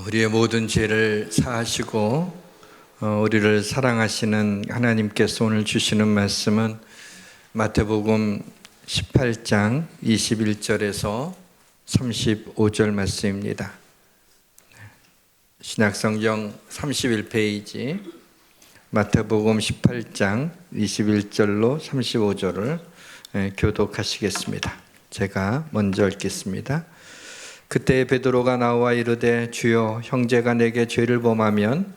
우리의 모든 죄를 사하시고 우리를 사랑하시는 하나님께서 오늘 주시는 말씀은 마태복음 18장 21절에서 35절 말씀입니다. 신약성경 31페이지 마태복음 18장 21절로 35절을 교독하시겠습니다. 제가 먼저 읽겠습니다. 그때 베드로가 나와 이르되 주여, 형제가 내게 죄를 범하면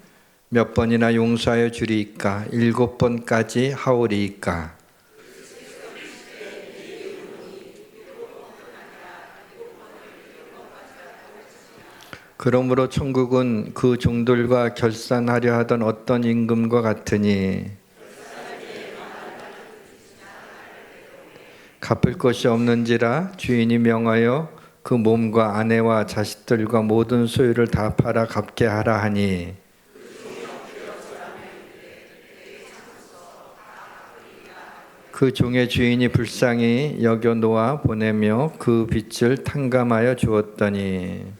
몇 번이나 용서하여 주리이까? 7번까지 하오리이까? 그러므로 천국은 그 종들과 결산하려 하던 어떤 임금과 같으니 갚을 것이 없는지라 주인이 명하여 그 몸과 아내와 자식들과 모든 소유를 다 팔아 갚게 하라 하니, 그 종의 주인이 불쌍히 여겨 놓아 보내며 그 빚을 탕감하여 주었더니,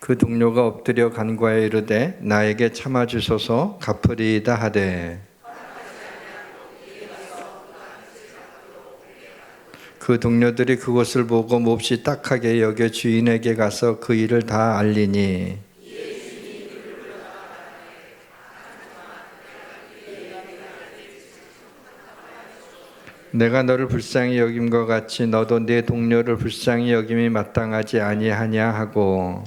그 동료가 엎드려 간구하여 이르되 나에게 참아주소서, 갚으리이다 하되, 그 동료들이 그것을 보고 몹시 딱하게 여겨 주인에게 가서 그 일을 다 알리니, 내가 너를 불쌍히 여김과 같이 너도 네 동료를 불쌍히 여김이 마땅하지 아니하냐 하고,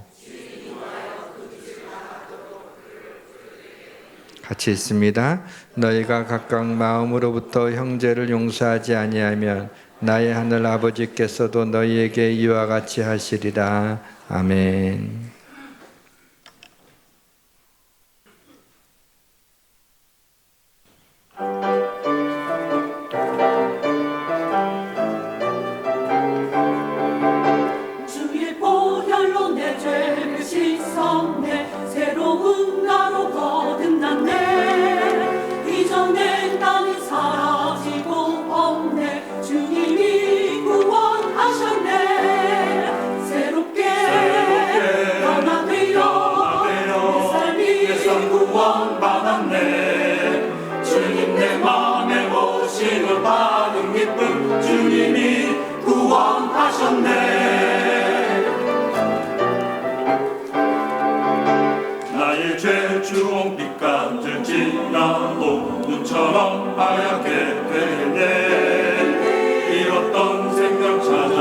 같이 있습니다. 너희가 각각 마음으로부터 형제를 용서하지 아니하면 나의 하늘 아버지께서도 너희에게 이와 같이 하시리라. 아멘. 주의 보혈로 내 죄를 씻었네. 새로운 나로 거듭났네. 이전의 땅이 사라지고 없네. 주님이 구원하셨네. 새롭게 변화되어 내 삶이 구원받았네. 주님 내 맘에 오시는 받은 기쁨, 주님이 구원하셨네. 나의 죄 주홍빛깔을 지나도 눈처럼 하얗게 되네. 잃었던 생각 찾아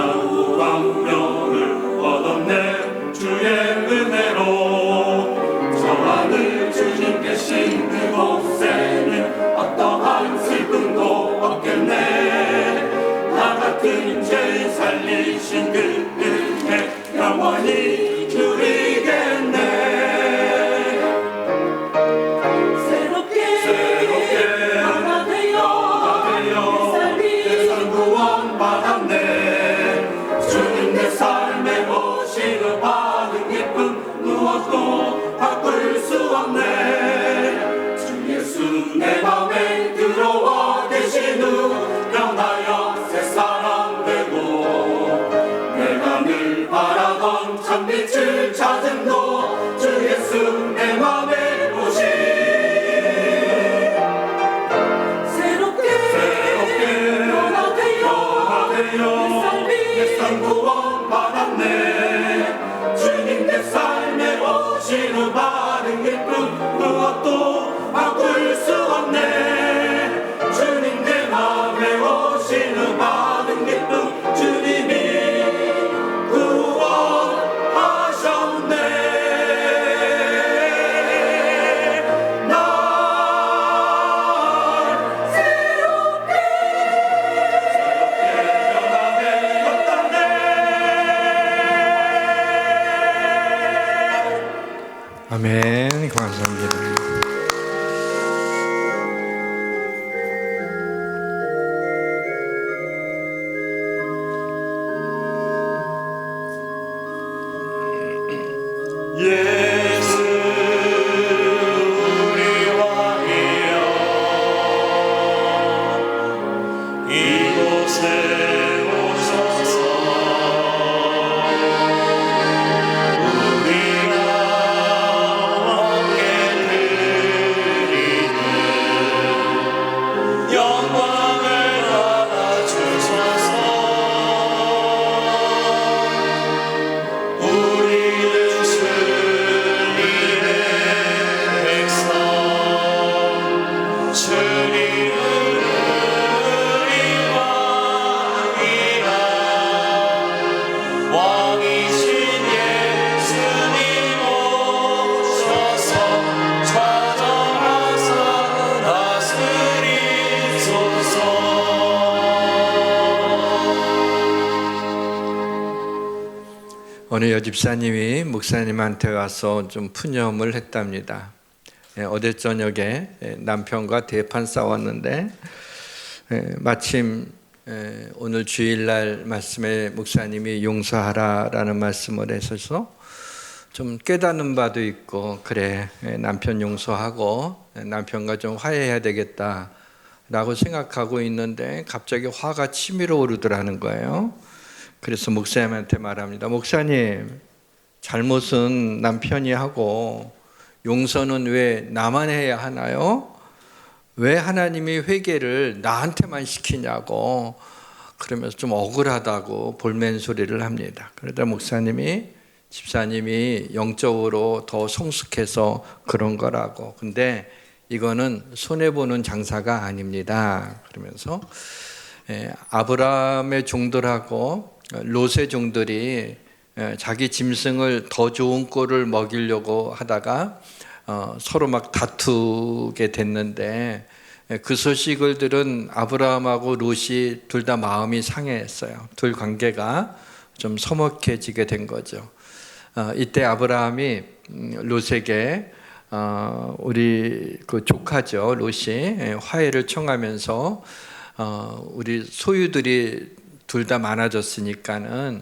광명을 얻었네. 주의 은혜로 저 하늘 주님 계신 그곳에는 어떠한 슬픔도 없겠네. 나 같은 죄인 살리신 그 은혜 영원히 누리겠네. 새롭게 변화되어 내 삶 구원받았네. 주님 내 삶에 오시는 받은 기쁨 무엇도 바꿀 수 없네. 주 예수 내 맘에 들어와 계신 후 변하여 새 사람 되고, 내가 늘 바라던 참빛을 찾은 너, 주 예수 내 맘에 오시. 새롭게 변화되어 내 삶 구원받았네. 주님 내 삶에 오신 후 받은 기쁨 무엇도 바꿀 수 없네. 주님 내 맘에 오신 후 받은 기쁨, 주님이 구원하셨네. 날 새롭게 변화되었다네. 아멘. 감사합니다. 예수 우리 왕이여, 어느 여집사님이 목사님한테 와서 좀 푸념을 했답니다. 어제 저녁에 남편과 대판 싸웠는데 마침 오늘 주일날 말씀에 목사님이 용서하라라는 말씀을 하셔서 좀 깨닫는 바도 있고, 그래 남편 용서하고 남편과 좀 화해해야 되겠다라고 생각하고 있는데 갑자기 화가 치밀어 오르더라는 거예요. 그래서 목사님한테 말합니다. 목사님, 잘못은 남편이 하고 용서는 왜 나만 해야 하나요? 왜 하나님이 회개를 나한테만 시키냐고, 그러면서 좀 억울하다고 볼멘 소리를 합니다. 그러다 목사님이, 집사님이 영적으로 더 성숙해서 그런 거라고, 근데 이거는 손해보는 장사가 아닙니다. 그러면서 아브라함의 종들하고 롯의 종들이 자기 짐승을 더 좋은 꼴을 먹이려고 하다가 서로 막 다투게 됐는데, 그 소식을 들은 아브라함하고 롯이 둘 다 마음이 상해했어요. 둘 관계가 좀 서먹해지게 된 거죠. 이때 아브라함이 롯에게 우리 그 조카죠, 롯이 화해를 청하면서 우리 소유들이 둘 다 많아졌으니까는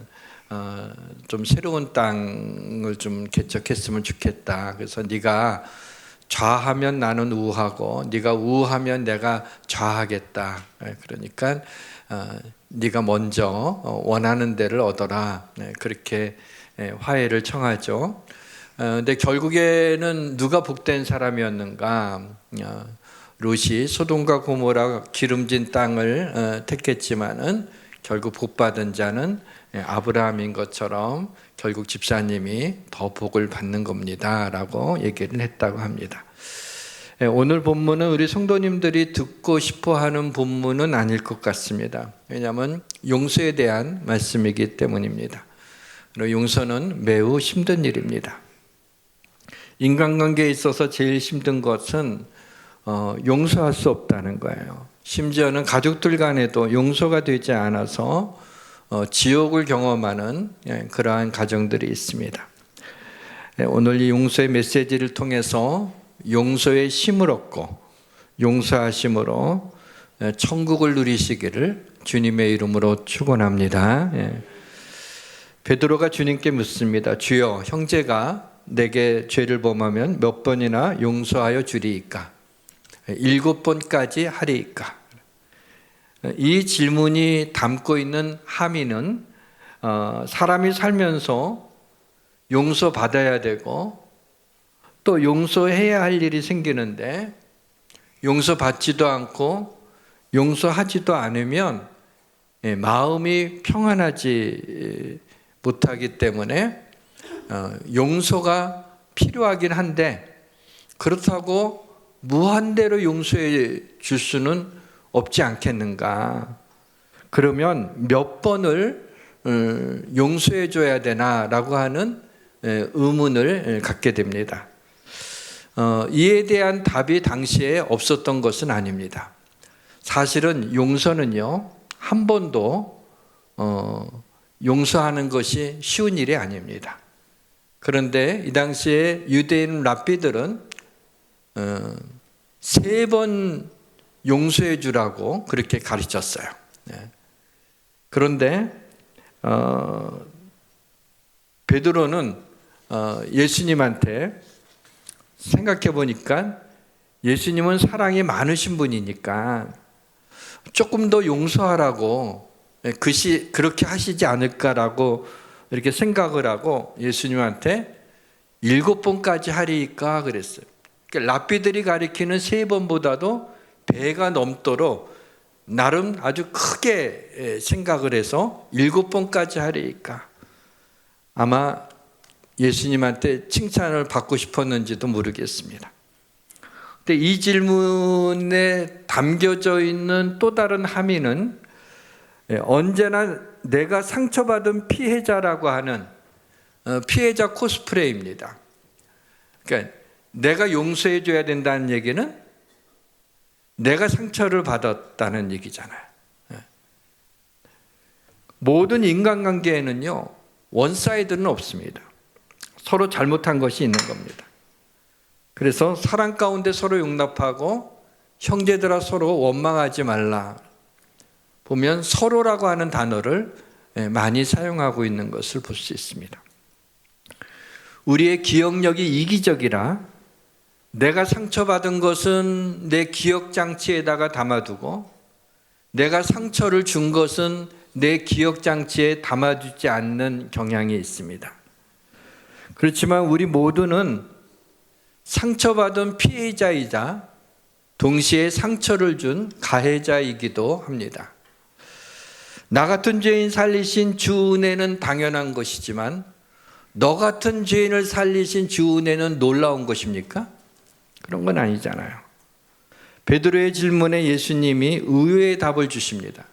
좀 새로운 땅을 좀 개척했으면 좋겠다. 그래서 네가 좌하면 나는 우하고 네가 우하면 내가 좌하겠다. 그러니까 네가 먼저 원하는 데를 얻어라. 그렇게 화해를 청하죠. 근데 결국에는 누가 복된 사람이었는가? 롯이 소돔과 고모라 기름진 땅을 택했지만은 결국 복받은 자는 아브라함인 것처럼 결국 집사님이 더 복을 받는 겁니다 라고 얘기를 했다고 합니다. 오늘 본문은 우리 성도님들이 듣고 싶어하는 본문은 아닐 것 같습니다. 왜냐하면 용서에 대한 말씀이기 때문입니다. 용서는 매우 힘든 일입니다. 인간관계에 있어서 제일 힘든 것은 용서할 수 없다는 거예요. 심지어는 가족들 간에도 용서가 되지 않아서 지옥을 경험하는 그러한 가정들이 있습니다. 오늘 이 용서의 메시지를 통해서 용서의 힘을 얻고 용서하심으로 천국을 누리시기를 주님의 이름으로 축원합니다. 베드로가 주님께 묻습니다. 주여, 형제가 내게 죄를 범하면 몇 번이나 용서하여 주리이까? 7번까지 하리이까? 이 질문이 담고 있는 함의는 사람이 살면서 용서받아야 되고 또 용서해야 할 일이 생기는데 용서받지도 않고 용서하지도 않으면 마음이 평안하지 못하기 때문에 용서가 필요하긴 한데, 그렇다고 무한대로 용서해 줄 수는 없지 않겠는가? 그러면 몇 번을 용서해 줘야 되나라고 하는 의문을 갖게 됩니다. 이에 대한 답이 당시에 없었던 것은 아닙니다. 사실은 용서는요, 한 번도 용서하는 것이 쉬운 일이 아닙니다. 그런데 이 당시에 유대인 랍비들은 3번 용서해 주라고 그렇게 가르쳤어요. 그런데 베드로는 예수님한테, 생각해 보니까 예수님은 사랑이 많으신 분이니까 조금 더 용서하라고 그렇게 하시지 않을까라고 이렇게 생각을 하고 예수님한테 7번까지 하리까 그랬어요. 그러니까 랍비들이 가리키는 3번보다도 배가 넘도록 나름 아주 크게 생각을 해서 7번까지 하리까? 아마 예수님한테 칭찬을 받고 싶었는지도 모르겠습니다. 근데 이 질문에 담겨져 있는 또 다른 함의는 언제나 내가 상처받은 피해자라고 하는 피해자 코스프레입니다. 그러니까 내가 용서해 줘야 된다는 얘기는 내가 상처를 받았다는 얘기잖아요. 모든 인간관계에는요, 원사이드는 없습니다. 서로 잘못한 것이 있는 겁니다. 그래서 사랑 가운데 서로 용납하고 형제들아 서로 원망하지 말라. 보면 서로라고 하는 단어를 많이 사용하고 있는 것을 볼 수 있습니다. 우리의 기억력이 이기적이라 내가 상처받은 것은 내 기억장치에다가 담아두고 내가 상처를 준 것은 내 기억장치에 담아두지 않는 경향이 있습니다. 그렇지만 우리 모두는 상처받은 피해자이자 동시에 상처를 준 가해자이기도 합니다. 나 같은 죄인 살리신 주 은혜는 당연한 것이지만 너 같은 죄인을 살리신 주 은혜는 놀라운 것입니까? 그런 건 아니잖아요. 베드로의 질문에 예수님이 의외의 답을 주십니다.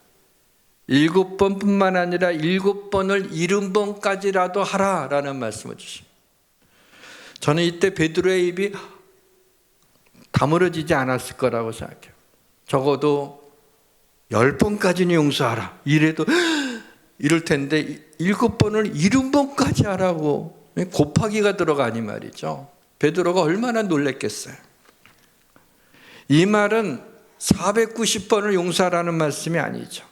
7번뿐만 아니라 7번을 70번까지라도 하라라는 말씀을 주십니다. 저는 이때 베드로의 입이 다물어지지 않았을 거라고 생각해요. 적어도 10번까지는 용서하라. 이래도 이럴 텐데 7번을 70번까지 하라고 곱하기가 들어가니 말이죠. 베드로가 얼마나 놀랬겠어요. 이 말은 490번을 용서하라는 말씀이 아니죠.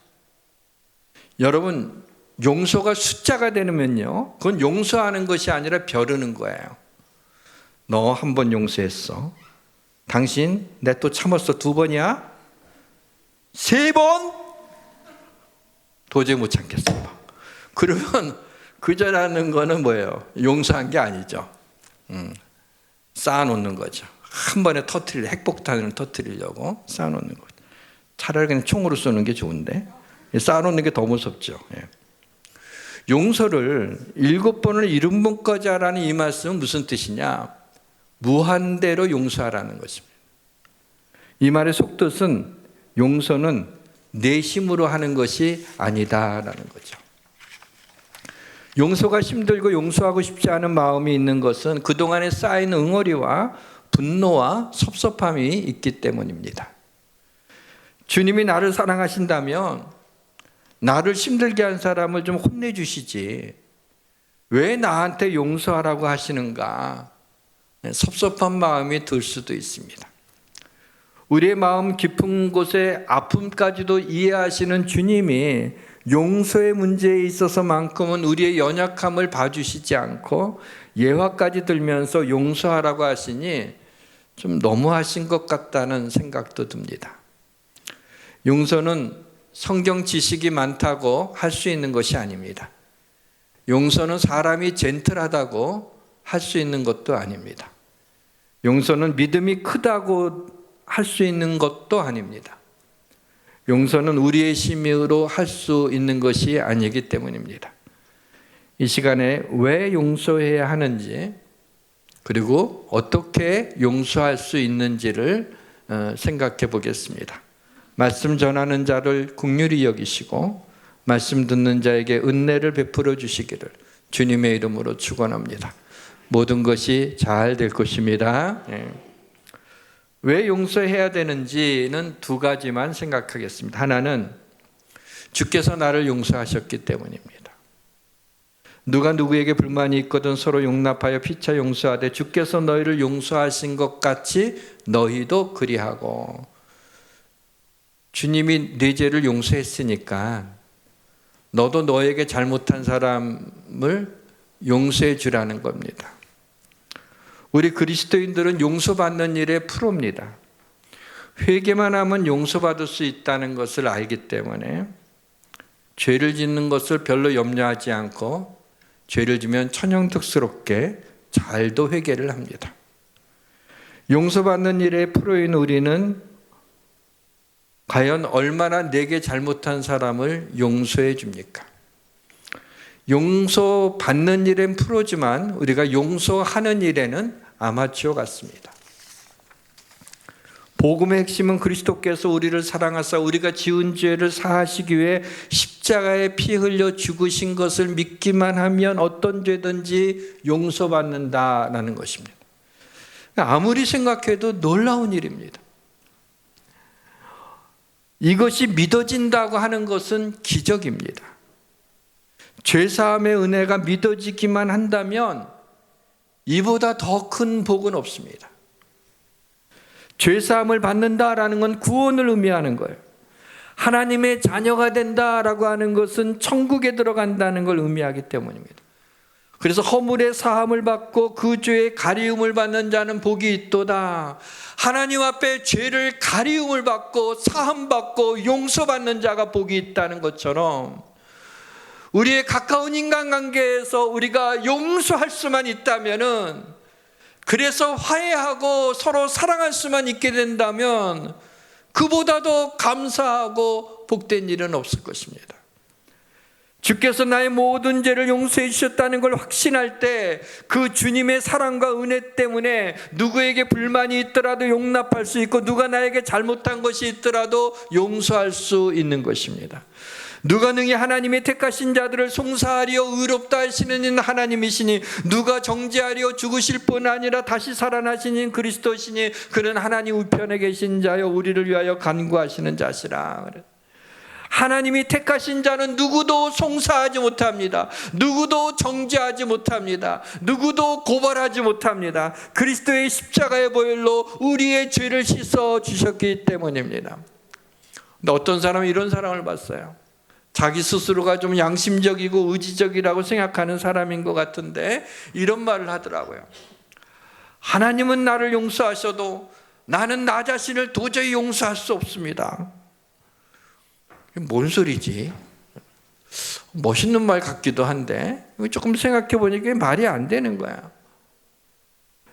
여러분, 용서가 숫자가 되면요, 그건 용서하는 것이 아니라 벼르는 거예요. 너 한 번 용서했어. 당신 내 또 참았어 2번이야? 3번? 도저히 못 참겠어. 그러면 그저라는 거는 뭐예요? 용서한 게 아니죠. 쌓아놓는 거죠. 한 번에 핵폭탄을 터뜨리려고 쌓아놓는 거죠. 차라리 그냥 총으로 쏘는 게 좋은데 쌓아놓는 게 더 무섭죠. 용서를 7번을 70번까지 하라는 이 말씀은 무슨 뜻이냐? 무한대로 용서하라는 것입니다. 이 말의 속뜻은 용서는 내 힘으로 하는 것이 아니다라는 거죠. 용서가 힘들고 용서하고 싶지 않은 마음이 있는 것은 그동안에 쌓인 응어리와 분노와 섭섭함이 있기 때문입니다. 주님이 나를 사랑하신다면 나를 힘들게 한 사람을 좀 혼내주시지 왜 나한테 용서하라고 하시는가? 섭섭한 마음이 들 수도 있습니다. 우리의 마음 깊은 곳의 아픔까지도 이해하시는 주님이 용서의 문제에 있어서만큼은 우리의 연약함을 봐주시지 않고 예화까지 들면서 용서하라고 하시니 좀 너무하신 것 같다는 생각도 듭니다. 용서는 성경 지식이 많다고 할 수 있는 것이 아닙니다. 용서는 사람이 젠틀하다고 할 수 있는 것도 아닙니다. 용서는 믿음이 크다고 할 수 있는 것도 아닙니다. 용서는 우리의 힘으로 할 수 있는 것이 아니기 때문입니다. 이 시간에 왜 용서해야 하는지 그리고 어떻게 용서할 수 있는지를 생각해 보겠습니다. 말씀 전하는 자를 긍휼히 여기시고 말씀 듣는 자에게 은혜를 베풀어 주시기를 주님의 이름으로 축원합니다. 모든 것이 잘 될 것입니다. 왜 용서해야 되는지는 2가지만 생각하겠습니다. 하나는 주께서 나를 용서하셨기 때문입니다. 누가 누구에게 불만이 있거든 서로 용납하여 피차 용서하되 주께서 너희를 용서하신 것 같이 너희도 그리하고. 주님이 네 죄를 용서했으니까 너도 너에게 잘못한 사람을 용서해 주라는 겁니다. 우리 그리스도인들은 용서받는 일의 프로입니다. 회개만 하면 용서받을 수 있다는 것을 알기 때문에 죄를 짓는 것을 별로 염려하지 않고 죄를 지면 천연덕스럽게 잘도 회개를 합니다. 용서받는 일의 프로인 우리는 과연 얼마나 내게 잘못한 사람을 용서해 줍니까? 용서받는 일엔 프로지만 우리가 용서하는 일에는 아마추어 같습니다. 복음의 핵심은 그리스도께서 우리를 사랑하사 우리가 지은 죄를 사하시기 위해 십자가에 피 흘려 죽으신 것을 믿기만 하면 어떤 죄든지 용서받는다라는 것입니다. 아무리 생각해도 놀라운 일입니다. 이것이 믿어진다고 하는 것은 기적입니다. 죄사함의 은혜가 믿어지기만 한다면 이보다 더 큰 복은 없습니다. 죄사함을 받는다라는 건 구원을 의미하는 거예요. 하나님의 자녀가 된다라고 하는 것은 천국에 들어간다는 걸 의미하기 때문입니다. 그래서 허물의 사함을 받고 그 죄의 가리움을 받는 자는 복이 있도다. 하나님 앞에 죄를 가리움을 받고 사함받고 용서받는 자가 복이 있다는 것처럼 우리의 가까운 인간관계에서 우리가 용서할 수만 있다면은, 그래서 화해하고 서로 사랑할 수만 있게 된다면 그보다도 감사하고 복된 일은 없을 것입니다. 주께서 나의 모든 죄를 용서해 주셨다는 걸 확신할 때 그 주님의 사랑과 은혜 때문에 누구에게 불만이 있더라도 용납할 수 있고, 누가 나에게 잘못한 것이 있더라도 용서할 수 있는 것입니다. 누가 능히 하나님의 택하신 자들을 송사하리요 의롭다 하시는 하나님이시니, 누가 정죄하리요 죽으실 뿐 아니라 다시 살아나신 그리스도시니, 그는 하나님 우편에 계신 자여 우리를 위하여 간구하시는 자시라. 하나님이 택하신 자는 누구도 송사하지 못합니다. 누구도 정죄하지 못합니다. 누구도 고발하지 못합니다. 그리스도의 십자가의 보혈로 우리의 죄를 씻어 주셨기 때문입니다. 근데 어떤 사람은 이런 사람을 봤어요. 자기 스스로가 좀 양심적이고 의지적이라고 생각하는 사람인 것 같은데 이런 말을 하더라고요. 하나님은 나를 용서하셔도 나는 나 자신을 도저히 용서할 수 없습니다. 뭔 소리지? 멋있는 말 같기도 한데 조금 생각해 보니까 말이 안 되는 거야.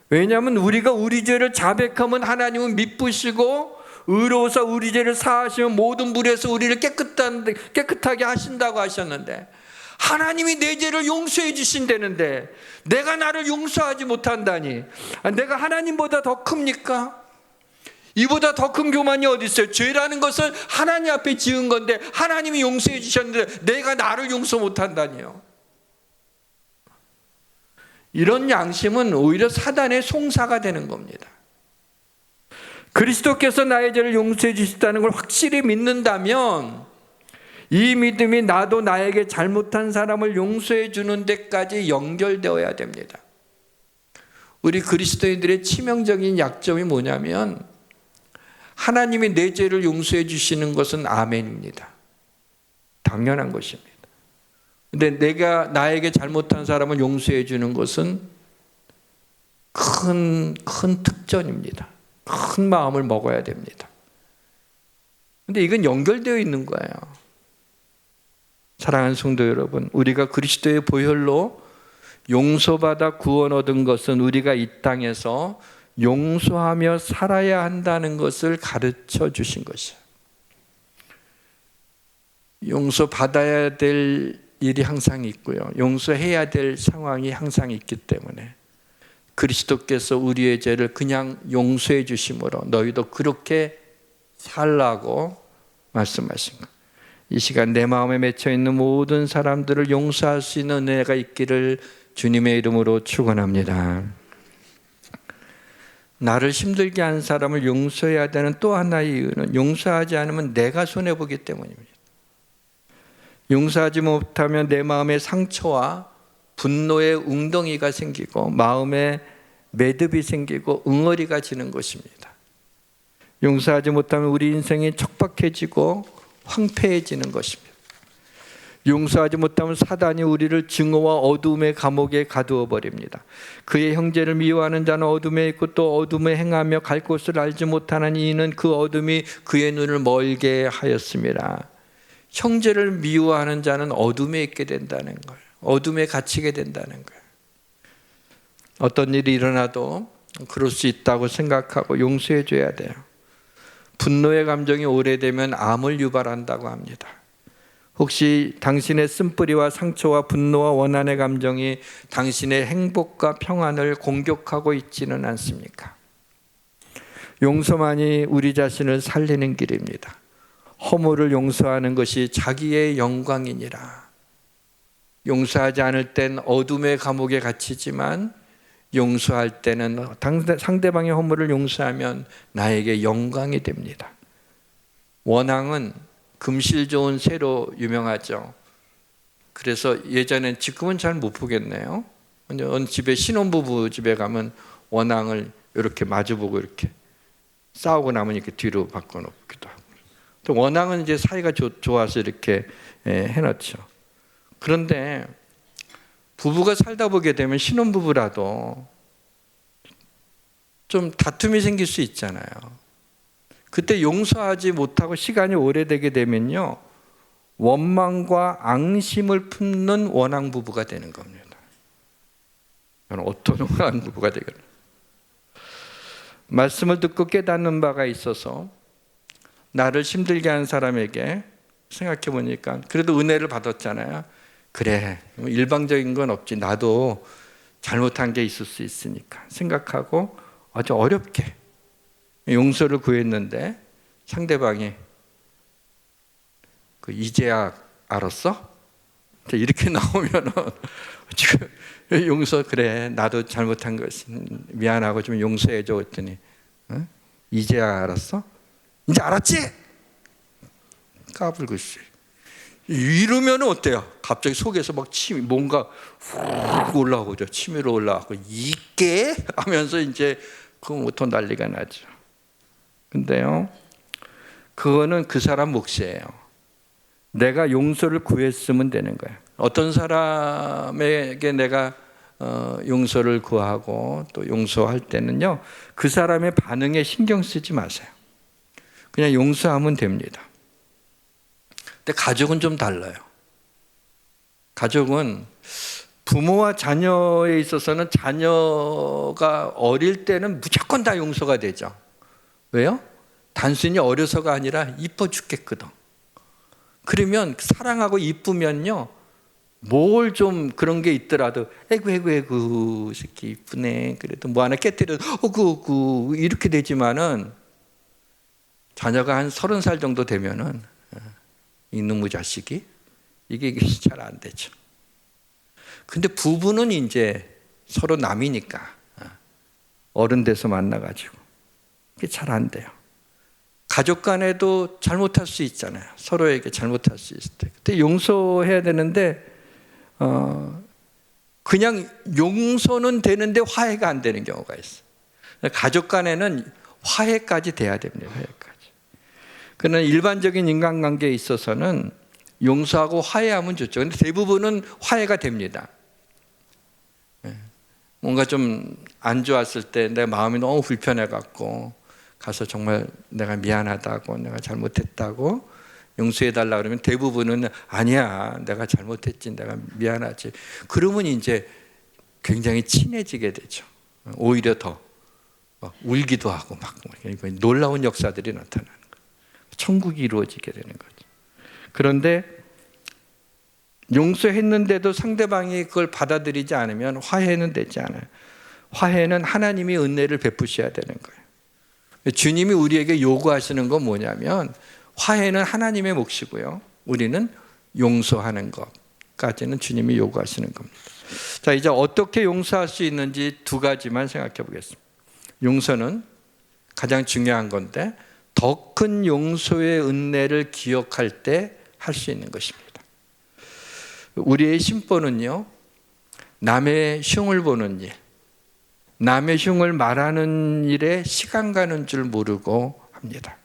왜냐하면 우리가 우리 죄를 자백하면 하나님은 미쁘시고 의로워서 우리 죄를 사하시면 모든 불에서 우리를 깨끗하게 하신다고 하셨는데, 하나님이 내 죄를 용서해 주신다는데 내가 나를 용서하지 못한다니, 내가 하나님보다 더 큽니까? 이보다 더 큰 교만이 어디 있어요? 죄라는 것은 하나님 앞에 지은 건데 하나님이 용서해 주셨는데 내가 나를 용서 못한다니요. 이런 양심은 오히려 사단의 송사가 되는 겁니다. 그리스도께서 나의 죄를 용서해 주셨다는 걸 확실히 믿는다면 이 믿음이 나도 나에게 잘못한 사람을 용서해 주는 데까지 연결되어야 됩니다. 우리 그리스도인들의 치명적인 약점이 뭐냐면, 하나님이 내 죄를 용서해 주시는 것은 아멘입니다. 당연한 것입니다. 근데 내가 나에게 잘못한 사람을 용서해 주는 것은 큰 특전입니다. 큰 마음을 먹어야 됩니다. 근데 이건 연결되어 있는 거예요. 사랑하는 성도 여러분, 우리가 그리스도의 보혈로 용서받아 구원 얻은 것은 우리가 이 땅에서 용서하며 살아야 한다는 것을 가르쳐 주신 것이에요. 용서받아야 될 일이 항상 있고요, 용서해야 될 상황이 항상 있기 때문에 그리스도께서 우리의 죄를 그냥 용서해 주심으로 너희도 그렇게 살라고 말씀하신 것. 이 시간 내 마음에 맺혀 있는 모든 사람들을 용서할 수 있는 은혜가 있기를 주님의 이름으로 축원합니다. 나를 힘들게 한 사람을 용서해야 되는 또 하나의 이유는 용서하지 않으면 내가 손해보기 때문입니다. 용서하지 못하면 내 마음에 상처와 분노의 웅덩이가 생기고 마음에 매듭이 생기고 응어리가 지는 것입니다. 용서하지 못하면 우리 인생이 척박해지고 황폐해지는 것입니다. 용서하지 못하면 사단이 우리를 증오와 어둠의 감옥에 가두어 버립니다. 그의 형제를 미워하는 자는 어둠에 있고 또 어둠에 행하며 갈 곳을 알지 못하는 이는 그 어둠이 그의 눈을 멀게 하였습니다. 형제를 미워하는 자는 어둠에 있게 된다는 거예요. 어둠에 갇히게 된다는 거예요. 어떤 일이 일어나도 그럴 수 있다고 생각하고 용서해 줘야 돼요. 분노의 감정이 오래되면 암을 유발한다고 합니다. 혹시 당신의 쓴뿌리와 상처와 분노와 원한의 감정이 당신의 행복과 평안을 공격하고 있지는 않습니까? 용서만이 우리 자신을 살리는 길입니다. 허물을 용서하는 것이 자기의 영광이니라. 용서하지 않을 땐 어둠의 감옥에 갇히지만 용서할 때는 상대방의 허물을 용서하면 나에게 영광이 됩니다. 원앙은 금실 좋은 새로 유명하죠. 그래서 예전엔, 지금은 잘 못 보겠네요. 어느 집에, 신혼부부 집에 가면 원앙을 이렇게 마주보고 이렇게 싸우고 나면 이렇게 뒤로 바꿔놓기도 하고. 또 원앙은 이제 사이가 좋아서 이렇게 해놓죠. 그런데 부부가 살다 보게 되면, 신혼부부라도 좀 다툼이 생길 수 있잖아요. 그때 용서하지 못하고 시간이 오래되게 되면요, 원망과 앙심을 품는 원앙 부부가 되는 겁니다. 어떤 원앙 부부가 되겠나? 말씀을 듣고 깨닫는 바가 있어서 나를 힘들게 한 사람에게 생각해 보니까 그래도 은혜를 받았잖아요. 그래, 일방적인 건 없지, 나도 잘못한 게 있을 수 있으니까 생각하고 아주 어렵게 용서를 구했는데, 상대방이 이제야 알았어? 이렇게 나오면은 지금 용서, 그래 나도 잘못한 것은 미안하고 좀 용서해줘 했더니, 이제야 알았어? 이제 알았지? 까불고 있어요. 이러면 어때요? 갑자기 속에서 막 침이 뭔가 훅 올라오죠. 치밀어 올라가고, 이게 하면서 이제 그거부터 난리가 나죠. 근데요, 그거는 그 사람 몫이에요. 내가 용서를 구했으면 되는 거예요. 어떤 사람에게 내가 용서를 구하고 또 용서할 때는요, 그 사람의 반응에 신경 쓰지 마세요. 그냥 용서하면 됩니다. 근데 가족은 좀 달라요. 가족은 부모와 자녀에 있어서는, 자녀가 어릴 때는 무조건 다 용서가 되죠. 왜요? 단순히 어려서가 아니라 이뻐 죽겠거든. 그러면 사랑하고 이쁘면요, 뭘 좀 그런 게 있더라도 에구 새끼 이쁘네, 그래도 뭐 하나 깨뜨려도 어구 이렇게 되지만은, 자녀가 한 30살 정도 되면은 이놈의 자식이 이게 잘 안 되죠. 근데 부부는 이제 서로 남이니까 어른 돼서 만나가지고 그게 잘 안 돼요. 가족 간에도 잘못할 수 있잖아요. 서로에게 잘못할 수 있을 때. 그때 용서해야 되는데, 그냥 용서는 되는데 화해가 안 되는 경우가 있어요. 가족 간에는 화해까지 돼야 됩니다. 화해까지. 그러나 일반적인 인간관계에 있어서는 용서하고 화해하면 좋죠. 근데 대부분은 화해가 됩니다. 뭔가 좀 안 좋았을 때, 내 마음이 너무 불편해갖고 가서 정말 내가 미안하다고, 내가 잘못했다고 용서해달라 그러면 대부분은 아니야, 내가 잘못했지, 내가 미안하지. 그러면 이제 굉장히 친해지게 되죠. 오히려 더 울기도 하고 막 놀라운 역사들이 나타나는 거예요. 천국이 이루어지게 되는 거죠. 그런데 용서했는데도 상대방이 그걸 받아들이지 않으면 화해는 되지 않아요. 화해는 하나님이 은혜를 베푸셔야 되는 거예요. 주님이 우리에게 요구하시는 건 뭐냐면, 화해는 하나님의 몫이고요, 우리는 용서하는 것까지는 주님이 요구하시는 겁니다. 자, 이제 어떻게 용서할 수 있는지 두 가지만 생각해 보겠습니다. 용서는 가장 중요한 건데, 더 큰 용서의 은혜를 기억할 때 할 수 있는 것입니다. 우리의 심보는요, 남의 흉을 보는 일, 남의 흉을 말하는 일에 시간 가는 줄 모르고 합니다.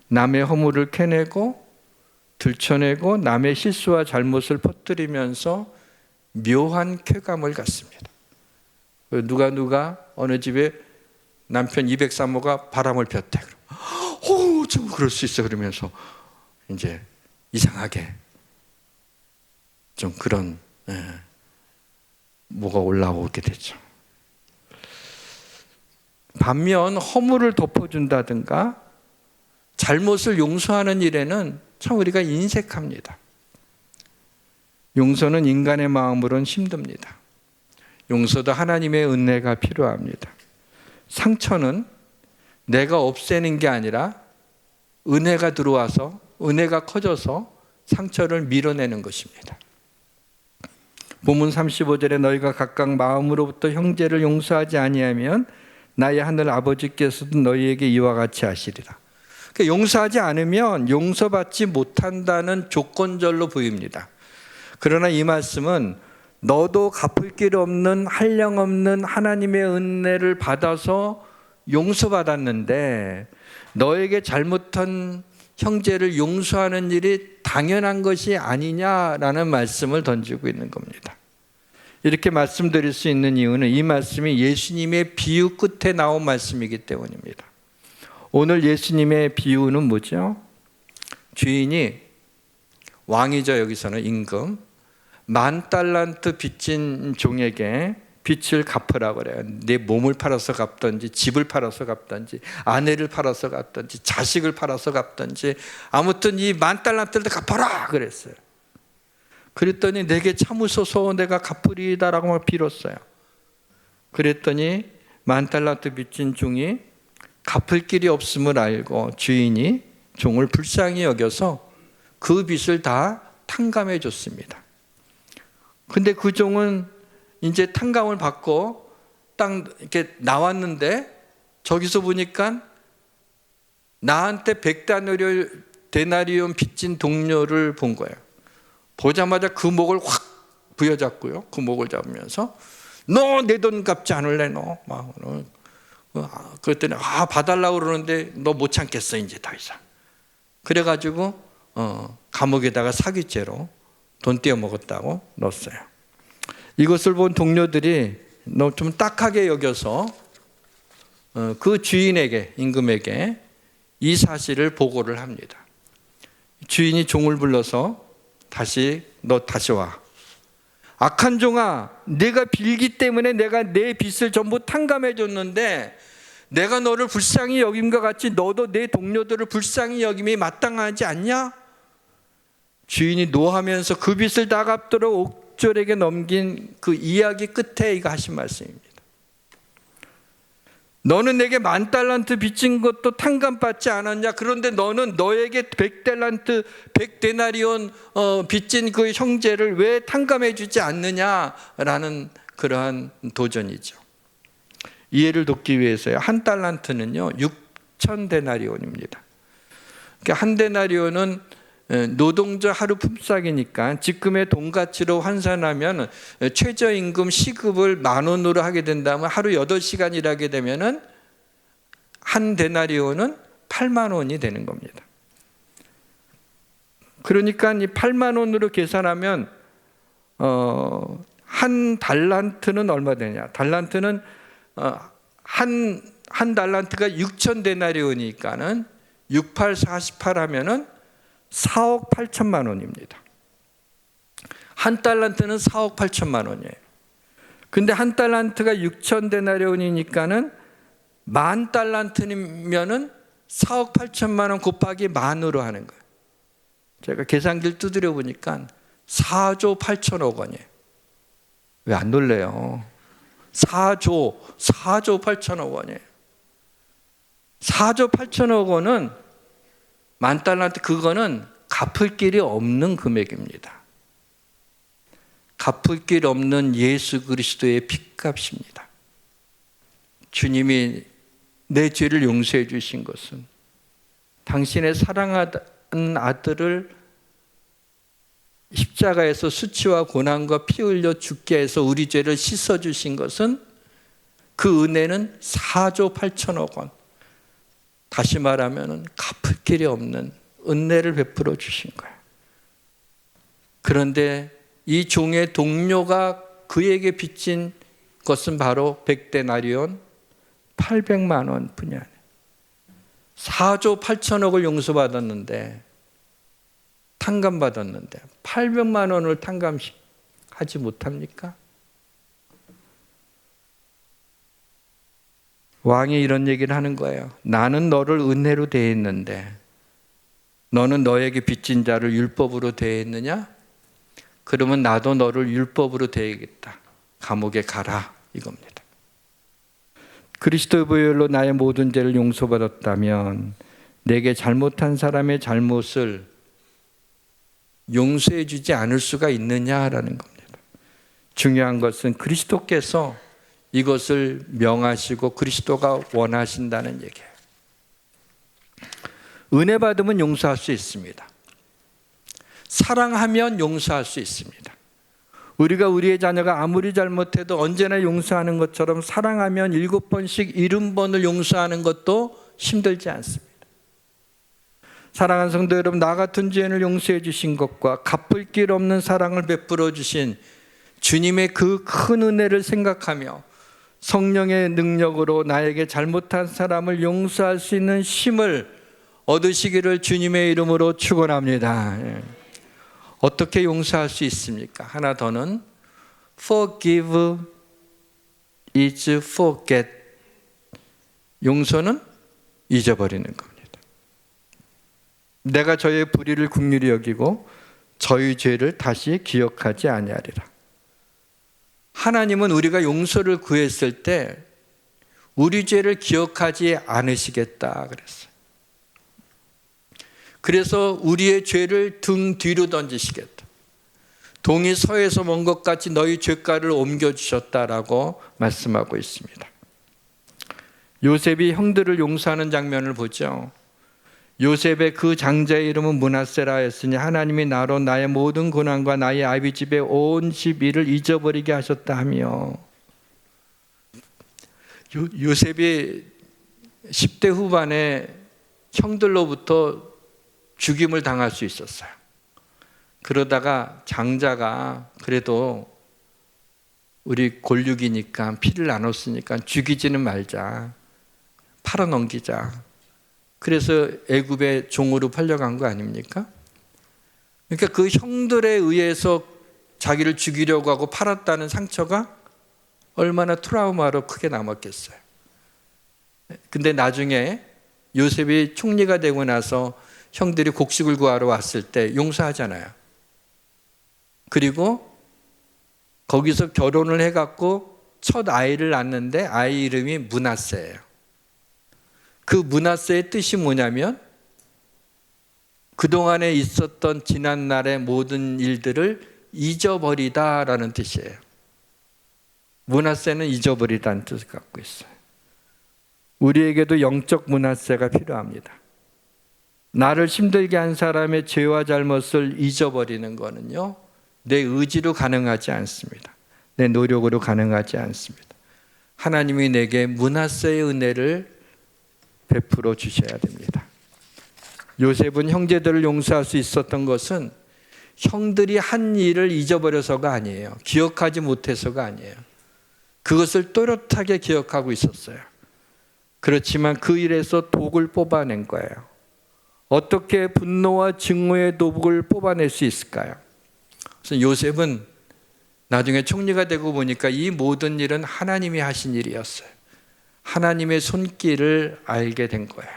남의 허물을 캐내고 들춰내고 남의 실수와 잘못을 퍼뜨리면서 묘한 쾌감을 갖습니다. 누가 어느 집에 남편 203호가 바람을 폈대. 좀 그럴 수 있어. 그러면서 이제 이상하게 좀 그런 뭐가 올라오게 되죠. 반면 허물을 덮어준다든가 잘못을 용서하는 일에는 참 우리가 인색합니다. 용서는 인간의 마음으로는 힘듭니다. 용서도 하나님의 은혜가 필요합니다. 상처는 내가 없애는 게 아니라 은혜가 들어와서, 은혜가 커져서 상처를 밀어내는 것입니다. 본문 35절에 너희가 각각 마음으로부터 형제를 용서하지 아니하면 나의 하늘 아버지께서도 너희에게 이와 같이 하시리라. 그러니까 용서하지 않으면 용서받지 못한다는 조건절로 보입니다. 그러나 이 말씀은 너도 갚을 길 없는 한량 없는 하나님의 은혜를 받아서 용서받았는데 너에게 잘못한 형제를 용서하는 일이 당연한 것이 아니냐라는 말씀을 던지고 있는 겁니다. 이렇게 말씀드릴 수 있는 이유는 이 말씀이 예수님의 비유 끝에 나온 말씀이기 때문입니다. 오늘 예수님의 비유는 뭐죠? 주인이, 왕이죠, 여기서는 임금, 10,000달란트 빚진 종에게 빚을 갚으라고 그래요. 내 몸을 팔아서 갚든지 집을 팔아서 갚든지 아내를 팔아서 갚든지 자식을 팔아서 갚든지 아무튼 이 10,000달란트를 갚아라 그랬어요. 그랬더니 내게 참으소서 내가 갚으리이다라고 막 빌었어요. 그랬더니 10,000달란트 빚진 종이 갚을 길이 없음을 알고 주인이 종을 불쌍히 여겨서 그 빚을 다 탕감해 줬습니다. 근데 그 종은 이제 탕감을 받고 딱 이렇게 나왔는데 저기서 보니까 나한테 100데나리온 빚진 동료를 본 거예요. 보자마자 그 목을 확 부여잡고요. 그 목을 잡으면서 너 내 돈 갚지 않을래 너? 막 그랬더니 봐달라고 그러는데 너 못 참겠어 이제 더 이상. 그래가지고 감옥에다가 사기죄로 돈 떼어먹었다고 넣었어요. 이것을 본 동료들이 너무 좀 딱하게 여겨서 그 주인에게, 임금에게 이 사실을 보고를 합니다. 주인이 종을 불러서 너 다시 와. 악한 종아, 내가 빌기 때문에 내가 내 빚을 전부 탕감해 줬는데 내가 너를 불쌍히 여김과 같이 너도 내 동료들을 불쌍히 여김이 마땅하지 않냐? 주인이 노하면서 그 빚을 다 갚도록 옥졸에게 넘긴 그 이야기 끝에 이거 하신 말씀입니다. 너는 내게 10,000달란트 빚진 것도 탕감받지 않았냐? 그런데 너는 너에게 100데나리온 빚진 그 형제를 왜 탕감해 주지 않느냐라는 그러한 도전이죠. 이해를 돕기 위해서요. 한 달란트는요 6,000데나리온입니다. 그러니까 한 데나리온은 노동자 하루 품삯이니까 지금의 돈 가치로 환산하면 최저임금 시급을 10,000원으로 하게 된다면 하루 8시간 일하게 되면은 한 데나리온은 80,000원이 되는 겁니다. 그러니까 이 80,000원으로 계산하면 한 달란트는 얼마 되냐? 달란트는 한 달란트가 6,000데나리온이니까는 6848 하면은 4억 8천만 원입니다. 한 달란트는 4억 8천만 원이에요. 근데 한 달란트가 6,000데나리온이니까는 10,000달란트면은 4억 8천만 원 곱하기 만으로 하는 거예요. 제가 계산기를 두드려 보니까 4조 8천억 원이에요. 왜 안 놀래요? 4조 8천억 원이에요. 4조 8천억 원은 10,000달란트 그거는 갚을 길이 없는 금액입니다. 갚을 길 없는 예수 그리스도의 핏값입니다. 주님이 내 죄를 용서해 주신 것은 당신의 사랑하는 아들을 십자가에서 수치와 고난과 피 흘려 죽게 해서 우리 죄를 씻어 주신 것은 그 은혜는 4조 8천억 원. 다시 말하면 갚을 길이 없는 은혜를 베풀어 주신 거예요. 그런데 이 종의 동료가 그에게 빚진 것은 바로 100데나리온 800만 원 뿐이 아니에요. 4조 8천억을 용서받았는데 탕감받았는데 800만 원을 탕감하지 못합니까? 왕이 이런 얘기를 하는 거예요. 나는 너를 은혜로 대했는데 너는 너에게 빚진 자를 율법으로 대했느냐? 그러면 나도 너를 율법으로 대하겠다. 감옥에 가라 이겁니다. 그리스도의 보혈로 나의 모든 죄를 용서받았다면 내게 잘못한 사람의 잘못을 용서해 주지 않을 수가 있느냐라는 겁니다. 중요한 것은 그리스도께서 이것을 명하시고 그리스도가 원하신다는 얘기예요. 은혜 받으면 용서할 수 있습니다. 사랑하면 용서할 수 있습니다. 우리가 우리의 자녀가 아무리 잘못해도 언제나 용서하는 것처럼 사랑하면 7번씩 70번을 용서하는 것도 힘들지 않습니다. 사랑하는 성도 여러분, 나 같은 죄인을 용서해 주신 것과 갚을 길 없는 사랑을 베풀어 주신 주님의 그 큰 은혜를 생각하며 성령의 능력으로 나에게 잘못한 사람을 용서할 수 있는 힘을 얻으시기를 주님의 이름으로 축원합니다. 어떻게 용서할 수 있습니까? 하나 더는 forgive is forget. 용서는 잊어버리는 겁니다. 내가 저의 불의를 긍휼히 여기고 저의 죄를 다시 기억하지 아니하리라. 하나님은 우리가 용서를 구했을 때 우리 죄를 기억하지 않으시겠다 그랬어요. 그래서 우리의 죄를 등 뒤로 던지시겠다. 동이 서에서 먼 것 같이 너희 죄가를 옮겨주셨다라고 말씀하고 있습니다. 요셉이 형들을 용서하는 장면을 보죠. 요셉의 그 장자의 이름은 므낫세라 했으니 하나님이 나로 나의 모든 고난과 나의 아비 집의 온 집 일을 잊어버리게 하셨다 하며, 요셉이 10대 후반에 형들로부터 죽임을 당할 수 있었어요. 그러다가 장자가 그래도 우리 골육이니까 피를 나눴으니까 죽이지는 말자, 팔아넘기자. 그래서 애굽의 종으로 팔려간 거 아닙니까? 그러니까 그 형들에 의해서 자기를 죽이려고 하고 팔았다는 상처가 얼마나 트라우마로 크게 남았겠어요. 근데 나중에 요셉이 총리가 되고 나서 형들이 곡식을 구하러 왔을 때 용서하잖아요. 그리고 거기서 결혼을 해갖고 첫 아이를 낳는데 아이 이름이 므낫세예요. 그 므낫세의 뜻이 뭐냐면 그동안에 있었던 지난날의 모든 일들을 잊어버리다라는 뜻이에요. 므낫세는 잊어버리다는 뜻을 갖고 있어요. 우리에게도 영적 므낫세가 필요합니다. 나를 힘들게 한 사람의 죄와 잘못을 잊어버리는 것은요, 내 의지로 가능하지 않습니다. 내 노력으로 가능하지 않습니다. 하나님이 내게 므낫세의 은혜를 베풀어 주셔야 됩니다. 요셉은 형제들을 용서할 수 있었던 것은 형들이 한 일을 잊어버려서가 아니에요. 기억하지 못해서가 아니에요. 그것을 또렷하게 기억하고 있었어요. 그렇지만 그 일에서 독을 뽑아낸 거예요. 어떻게 분노와 증오의 독을 뽑아낼 수 있을까요? 그래서 요셉은 나중에 총리가 되고 보니까 이 모든 일은 하나님이 하신 일이었어요. 하나님의 손길을 알게 된 거예요.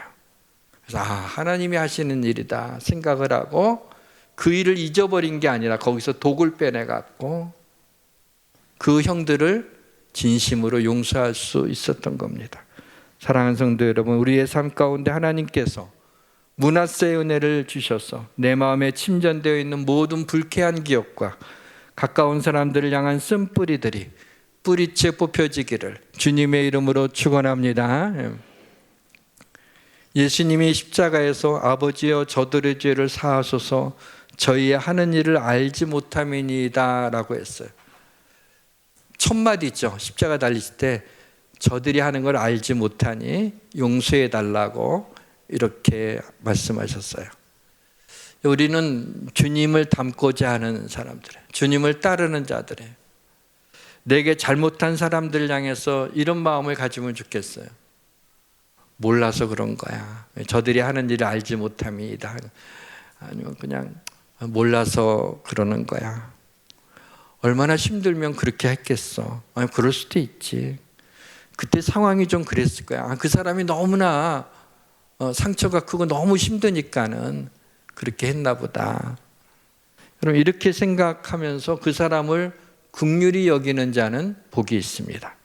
그래서 하나님이 하시는 일이다 생각을 하고 그 일을 잊어버린 게 아니라 거기서 독을 빼내갖고 그 형들을 진심으로 용서할 수 있었던 겁니다. 사랑하는 성도 여러분, 우리의 삶 가운데 하나님께서 므낫세의 은혜를 주셔서 내 마음에 침전되어 있는 모든 불쾌한 기억과 가까운 사람들을 향한 쓴뿌리들이 뿌리째 뽑혀지기를 주님의 이름으로 축원합니다. 예수님이 십자가에서 아버지여 저들의 죄를 사하소서 저희의 하는 일을 알지 못함이니이다 라고 했어요. 첫 마디죠. 십자가 달리실 때 저들이 하는 걸 알지 못하니 용서해 달라고 이렇게 말씀하셨어요. 우리는 주님을 닮고자 하는 사람들, 주님을 따르는 자들이에요. 내게 잘못한 사람들 향해서 이런 마음을 가지면 좋겠어요. 몰라서 그런 거야. 저들이 하는 일을 알지 못함이다. 아니면 그냥 몰라서 그러는 거야. 얼마나 힘들면 그렇게 했겠어. 아니, 그럴 수도 있지. 그때 상황이 좀 그랬을 거야. 그 사람이 너무나 상처가 크고 너무 힘드니까는 그렇게 했나 보다. 그럼 이렇게 생각하면서 그 사람을 긍휼히 여기는 자는 복이 있습니다.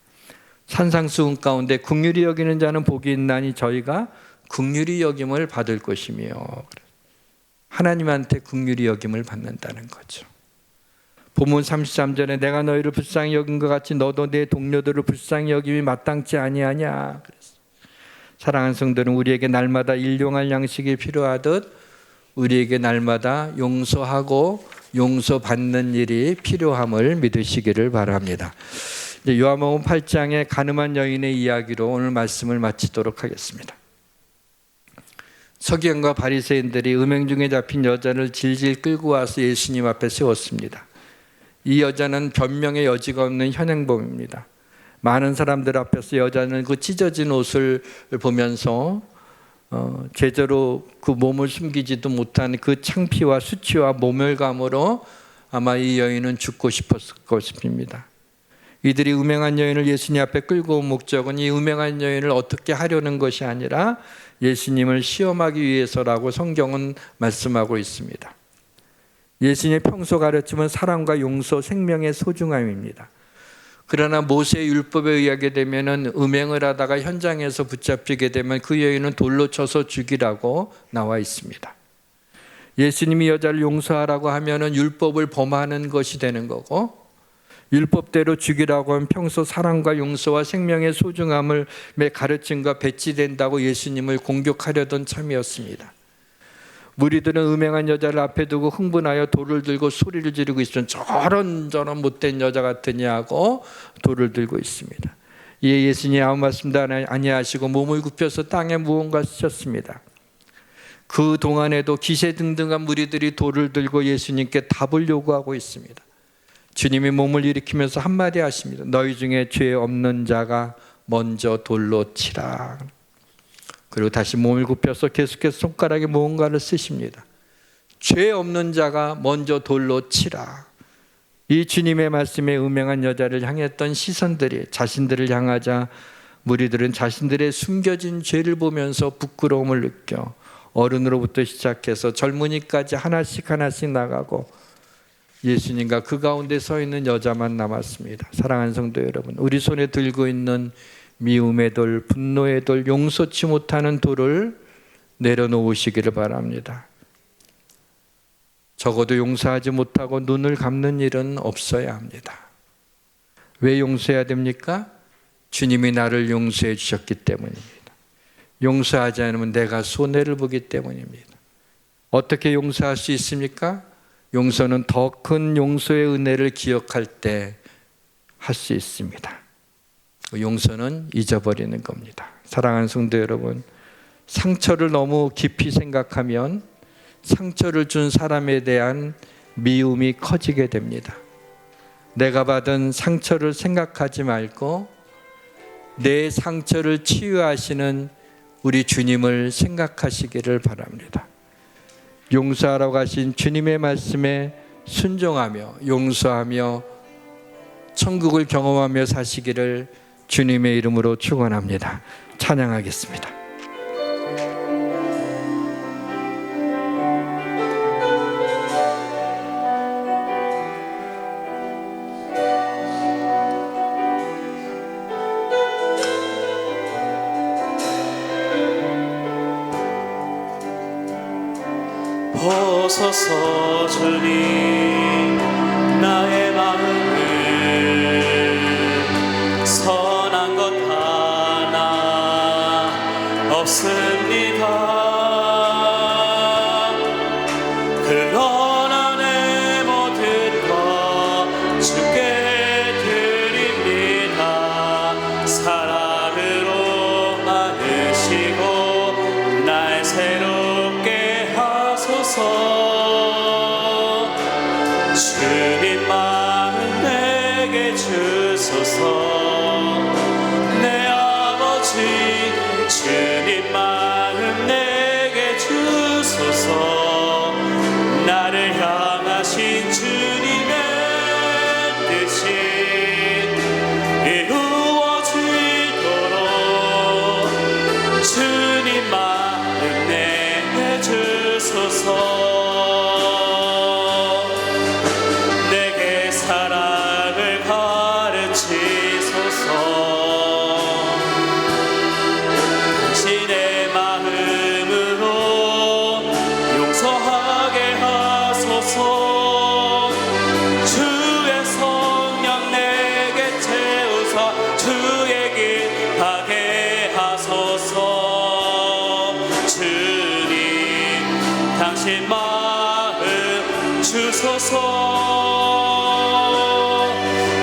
산상수훈 가운데 긍휼히 여기는 자는 복이 있나니 저희가 긍휼히 여김을 받을 것이며, 하나님한테 긍휼히 여김을 받는다는 거죠. 본문 33절에 내가 너희를 불쌍히 여긴 것 같이 너도 내 동료들을 불쌍히 여김이 마땅치 아니하냐. 사랑하는 성도는 우리에게 날마다 일용할 양식이 필요하듯 우리에게 날마다 용서하고 용서받는 일이 필요함을 믿으시기를 바랍니다. 요한복음 8장의 가늠한 여인의 이야기로 오늘 말씀을 마치도록 하겠습니다. 서기관과 바리새인들이 음행 중에 잡힌 여자를 질질 끌고 와서 예수님 앞에 세웠습니다. 이 여자는 변명의 여지가 없는 현행범입니다. 많은 사람들 앞에서 여자는 그 찢어진 옷을 보면서 제대로 그 몸을 숨기지도 못한 그 창피와 수치와 모멸감으로 아마 이 여인은 죽고 싶었을 것입니다. 이들이 음행한 여인을 예수님 앞에 끌고 온 목적은 이 음행한 여인을 어떻게 하려는 것이 아니라 예수님을 시험하기 위해서라고 성경은 말씀하고 있습니다. 예수님의 평소 가르침은 사랑과 용서, 생명의 소중함입니다. 그러나 모세의 율법에 의하게 되면 음행을 하다가 현장에서 붙잡히게 되면 그 여인은 돌로 쳐서 죽이라고 나와 있습니다. 예수님이 여자를 용서하라고 하면 율법을 범하는 것이 되는 거고, 율법대로 죽이라고 하면 평소 사랑과 용서와 생명의 소중함을 가르침과 배치된다고 예수님을 공격하려던 참이었습니다. 무리들은 음행한 여자를 앞에 두고 흥분하여 돌을 들고 소리를 지르고 있으면 저런 못된 여자 같으냐고 돌을 들고 있습니다. 이에 예수님이 아무 말씀도 아니하시고 몸을 굽혀서 땅에 무언가 쓰셨습니다. 그 동안에도 기세등등한 무리들이 돌을 들고 예수님께 답을 요구하고 있습니다. 주님이 몸을 일으키면서 한마디 하십니다. 너희 중에 죄 없는 자가 먼저 돌로 치라. 그리고 다시 몸을 굽혀서 계속해서 손가락에 무언가를 쓰십니다. 죄 없는 자가 먼저 돌로 치라. 이 주님의 말씀에 음행한 여자를 향했던 시선들이 자신들을 향하자 무리들은 자신들의 숨겨진 죄를 보면서 부끄러움을 느껴 어른으로부터 시작해서 젊은이까지 하나씩 나가고 예수님과 그 가운데 서 있는 여자만 남았습니다. 사랑하는 성도 여러분, 우리 손에 들고 있는 미움의 돌, 분노의 돌, 용서치 못하는 돌을 내려놓으시기를 바랍니다. 적어도 용서하지 못하고 눈을 감는 일은 없어야 합니다. 왜 용서해야 됩니까? 주님이 나를 용서해 주셨기 때문입니다. 용서하지 않으면 내가 손해를 보기 때문입니다. 어떻게 용서할 수 있습니까? 용서는 더 큰 용서의 은혜를 기억할 때 할 수 있습니다. 용서는 잊어버리는 겁니다. 사랑하는 성도 여러분, 상처를 너무 깊이 생각하면 상처를 준 사람에 대한 미움이 커지게 됩니다. 내가 받은 상처를 생각하지 말고 내 상처를 치유하시는 우리 주님을 생각하시기를 바랍니다. 용서하라고 하신 주님의 말씀에 순종하며 용서하며 천국을 경험하며 사시기를 주님의 이름으로 축원합니다. 찬양하겠습니다. 보소서 주님 나의 마음을 선한 것 하나 없습니다. 그러나 내 모든 것 주께 드립니다. 사랑으로 안으시고 날 새롭게 하소서. 주님 마음 내게 주소서. 내 아버지 주님 마음 하신 마음 주소서.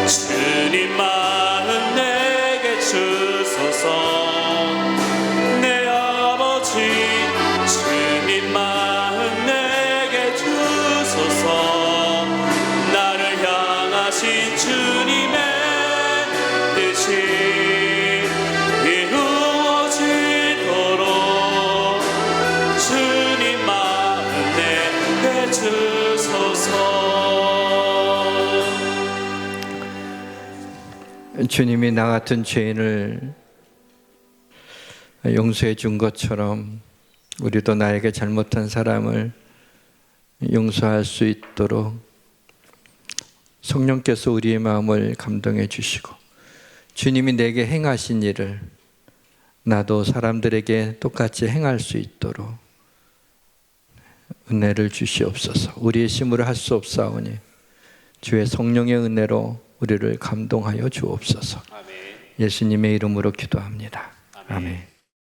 주님 마음 내게 주소서. 내 아버지 주님 마음 내게 주소서. 나를 향하신 주님의 뜻이 이루어지도록 주님 마음 내게 주소서. 주님이 나 같은 죄인을 용서해 준 것처럼 우리도 나에게 잘못한 사람을 용서할 수 있도록 성령께서 우리의 마음을 감동해 주시고, 주님이 내게 행하신 일을 나도 사람들에게 똑같이 행할 수 있도록 은혜를 주시옵소서. 우리의 힘으로 할 수 없사오니 주의 성령의 은혜로 우리를 감동하여 주옵소서. 예수님의 이름으로 기도합니다. 아멘.